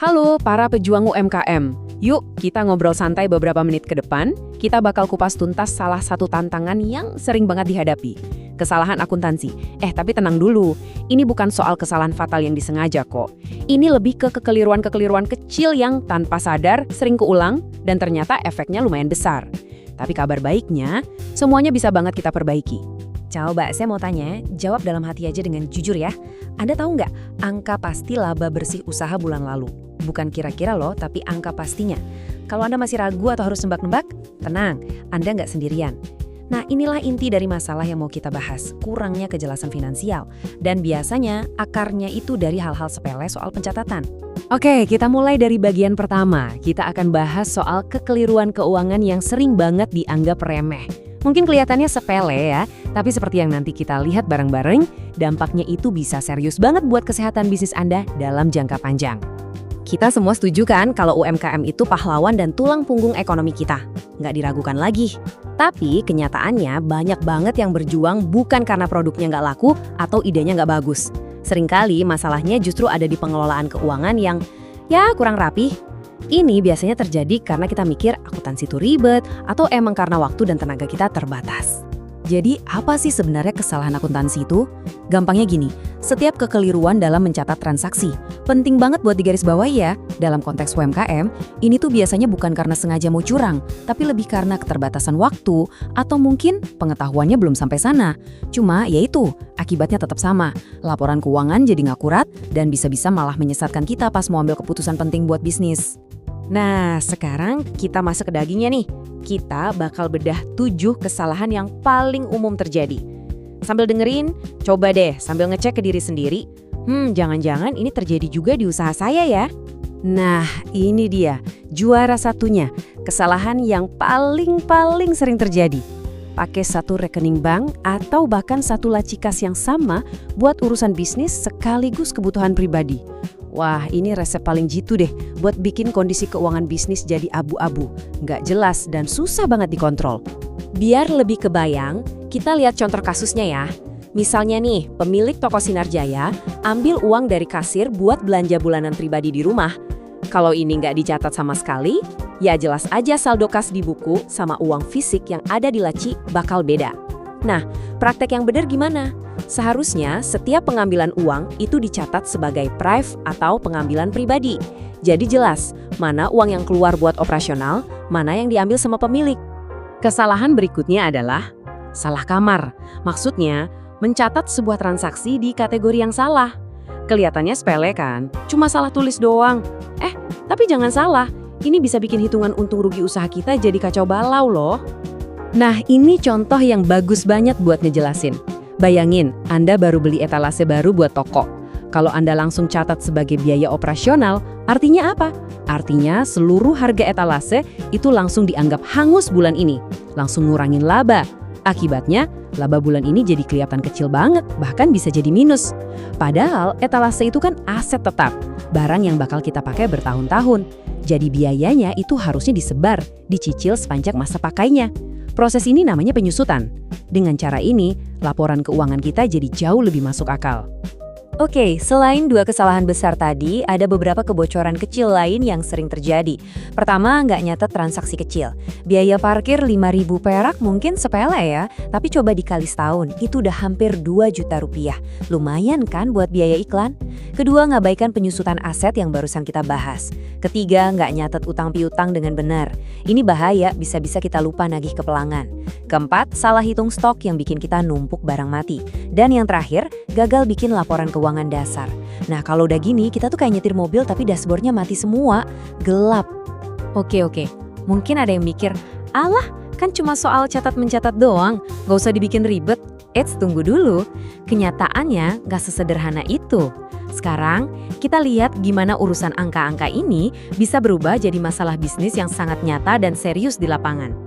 Halo para pejuang UMKM. Yuk kita ngobrol santai beberapa menit ke depan. Kita bakal kupas tuntas salah satu tantangan yang sering banget dihadapi. Kesalahan akuntansi. Tapi tenang dulu. Ini bukan soal kesalahan fatal yang disengaja kok. Ini lebih ke kekeliruan-kekeliruan kecil yang tanpa sadar sering keulang dan ternyata efeknya lumayan besar. Tapi kabar baiknya, semuanya bisa banget kita perbaiki. Coba saya mau tanya, jawab dalam hati aja dengan jujur ya. Anda tahu nggak angka pasti laba bersih usaha bulan lalu? Bukan kira-kira loh, tapi angka pastinya. Kalau Anda masih ragu atau harus nebak-nebak, tenang, Anda nggak sendirian. Nah inilah inti dari masalah yang mau kita bahas, kurangnya kejelasan finansial. Dan biasanya akarnya itu dari hal-hal sepele soal pencatatan. Oke, kita mulai dari bagian pertama. Kita akan bahas soal kekeliruan keuangan yang sering banget dianggap remeh. Mungkin kelihatannya sepele ya, tapi seperti yang nanti kita lihat bareng-bareng, dampaknya itu bisa serius banget buat kesehatan bisnis Anda dalam jangka panjang. Kita semua setuju kan kalau UMKM itu pahlawan dan tulang punggung ekonomi kita? Nggak diragukan lagi. Tapi kenyataannya banyak banget yang berjuang bukan karena produknya nggak laku atau idenya nggak bagus. Seringkali masalahnya justru ada di pengelolaan keuangan yang kurang rapih. Ini biasanya terjadi karena kita mikir akuntansi itu ribet atau emang karena waktu dan tenaga kita terbatas. Jadi apa sih sebenarnya kesalahan akuntansi itu? Gampangnya gini, setiap kekeliruan dalam mencatat transaksi penting banget buat digarisbawahi ya. Dalam konteks UMKM, ini tuh biasanya bukan karena sengaja mau curang, tapi lebih karena keterbatasan waktu atau mungkin pengetahuannya belum sampai sana. Cuma yaitu, akibatnya tetap sama. Laporan keuangan jadi nggak akurat dan bisa-bisa malah menyesatkan kita pas mau ambil keputusan penting buat bisnis. Nah, sekarang kita masuk ke dagingnya nih. Kita bakal bedah 7 kesalahan yang paling umum terjadi. Sambil dengerin, coba deh sambil ngecek ke diri sendiri. Jangan-jangan ini terjadi juga di usaha saya ya? Nah, ini dia, juara satunya. Kesalahan yang paling sering terjadi. Pakai satu rekening bank atau bahkan satu laci kas yang sama buat urusan bisnis sekaligus kebutuhan pribadi. Wah, ini resep paling jitu deh buat bikin kondisi keuangan bisnis jadi abu-abu, nggak jelas dan susah banget dikontrol. Biar lebih kebayang, kita lihat contoh kasusnya ya. Misalnya nih, pemilik toko Sinar Jaya ambil uang dari kasir buat belanja bulanan pribadi di rumah. Kalau ini nggak dicatat sama sekali, ya jelas aja saldo kas di buku sama uang fisik yang ada di laci bakal beda. Nah, praktek yang benar gimana? Seharusnya setiap pengambilan uang itu dicatat sebagai prive atau pengambilan pribadi. Jadi jelas mana uang yang keluar buat operasional, mana yang diambil sama pemilik. Kesalahan berikutnya adalah salah kamar. Maksudnya, mencatat sebuah transaksi di kategori yang salah. Kelihatannya sepele kan, cuma salah tulis doang. Tapi jangan salah, ini bisa bikin hitungan untung rugi usaha kita jadi kacau balau loh. Nah, ini contoh yang bagus banget buat ngejelasin. Bayangin, Anda baru beli etalase baru buat toko. Kalau Anda langsung catat sebagai biaya operasional, artinya apa? Artinya seluruh harga etalase itu langsung dianggap hangus bulan ini. Langsung ngurangin laba. Akibatnya, laba bulan ini jadi kelihatan kecil banget, bahkan bisa jadi minus. Padahal etalase itu kan aset tetap, barang yang bakal kita pakai bertahun-tahun. Jadi biayanya itu harusnya disebar, dicicil sepanjang masa pakainya. Proses ini namanya penyusutan. Dengan cara ini, laporan keuangan kita jadi jauh lebih masuk akal. Oke, selain 2 kesalahan besar tadi, ada beberapa kebocoran kecil lain yang sering terjadi. Pertama, nggak nyatet transaksi kecil. Biaya parkir 5.000 perak mungkin sepele ya, tapi coba dikali setahun, itu udah hampir 2 juta rupiah. Lumayan kan buat biaya iklan? Kedua, ngabaikan penyusutan aset yang barusan kita bahas. Ketiga, nggak nyatet utang piutang dengan benar. Ini bahaya, bisa-bisa kita lupa nagih ke pelanggan. Keempat, salah hitung stok yang bikin kita numpuk barang mati. Dan yang terakhir, gagal bikin laporan keuangan dasar. Nah, kalau udah gini, kita tuh kayak nyetir mobil tapi dashboardnya mati semua. Gelap. Oke. Mungkin ada yang mikir, alah, kan cuma soal catat-mencatat doang. Gak usah dibikin ribet. Tunggu dulu. Kenyataannya gak sesederhana itu. Sekarang, kita lihat gimana urusan angka-angka ini bisa berubah jadi masalah bisnis yang sangat nyata dan serius di lapangan.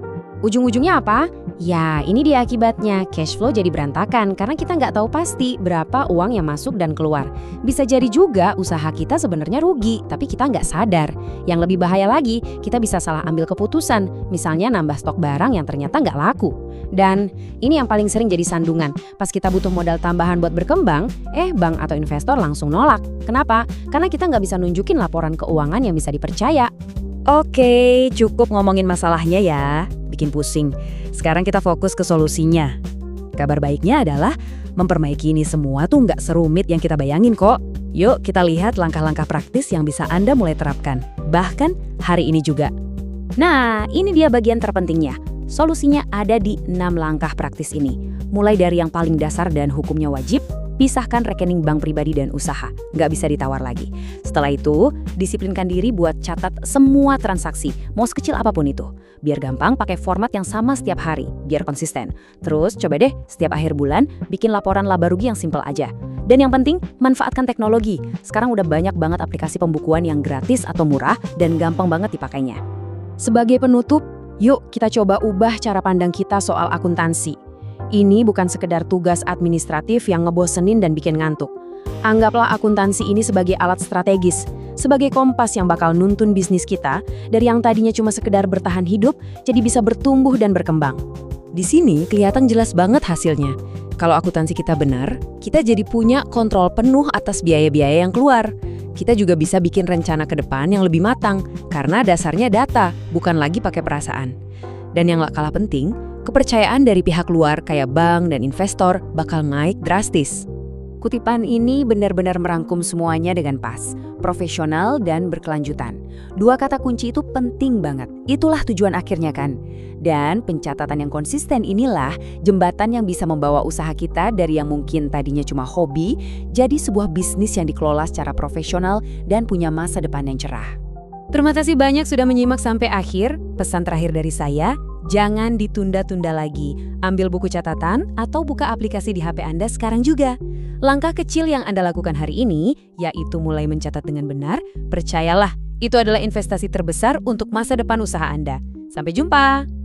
Ujung-ujungnya apa? Ya, ini dia akibatnya. Cash flow jadi berantakan karena kita nggak tahu pasti berapa uang yang masuk dan keluar. Bisa jadi juga usaha kita sebenarnya rugi, tapi kita nggak sadar. Yang lebih bahaya lagi, kita bisa salah ambil keputusan. Misalnya nambah stok barang yang ternyata nggak laku. Dan ini yang paling sering jadi sandungan. Pas kita butuh modal tambahan buat berkembang, bank atau investor langsung nolak. Kenapa? Karena kita nggak bisa nunjukin laporan keuangan yang bisa dipercaya. Oke, cukup ngomongin masalahnya ya. Bikin pusing. Sekarang kita fokus ke solusinya. Kabar baiknya adalah memperbaiki ini semua tuh nggak serumit yang kita bayangin kok. Yuk kita lihat langkah-langkah praktis yang bisa Anda mulai terapkan. Bahkan hari ini juga. Nah, ini dia bagian terpentingnya. Solusinya ada di 6 langkah praktis ini. Mulai dari yang paling dasar dan hukumnya wajib, pisahkan rekening bank pribadi dan usaha. Nggak bisa ditawar lagi. Setelah itu, disiplinkan diri buat catat semua transaksi, mau sekecil apapun itu. Biar gampang pakai format yang sama setiap hari, biar konsisten. Terus coba deh setiap akhir bulan bikin laporan laba rugi yang simple aja. Dan yang penting, manfaatkan teknologi. Sekarang udah banyak banget aplikasi pembukuan yang gratis atau murah dan gampang banget dipakainya. Sebagai penutup, yuk kita coba ubah cara pandang kita soal akuntansi. Ini bukan sekedar tugas administratif yang ngebosenin dan bikin ngantuk. Anggaplah akuntansi ini sebagai alat strategis, sebagai kompas yang bakal nuntun bisnis kita dari yang tadinya cuma sekedar bertahan hidup jadi bisa bertumbuh dan berkembang. Di sini kelihatan jelas banget hasilnya. Kalau akuntansi kita benar, kita jadi punya kontrol penuh atas biaya-biaya yang keluar. Kita juga bisa bikin rencana ke depan yang lebih matang karena dasarnya data, bukan lagi pakai perasaan. Dan yang gak kalah penting, kepercayaan dari pihak luar kayak bank dan investor bakal naik drastis. Kutipan ini benar-benar merangkum semuanya dengan pas, profesional dan berkelanjutan. 2 kata kunci itu penting banget, itulah tujuan akhirnya kan. Dan pencatatan yang konsisten inilah jembatan yang bisa membawa usaha kita dari yang mungkin tadinya cuma hobi, jadi sebuah bisnis yang dikelola secara profesional dan punya masa depan yang cerah. Terima kasih banyak sudah menyimak sampai akhir. Pesan terakhir dari saya, jangan ditunda-tunda lagi. Ambil buku catatan atau buka aplikasi di HP Anda sekarang juga. Langkah kecil yang Anda lakukan hari ini, yaitu mulai mencatat dengan benar, percayalah, itu adalah investasi terbesar untuk masa depan usaha Anda. Sampai jumpa!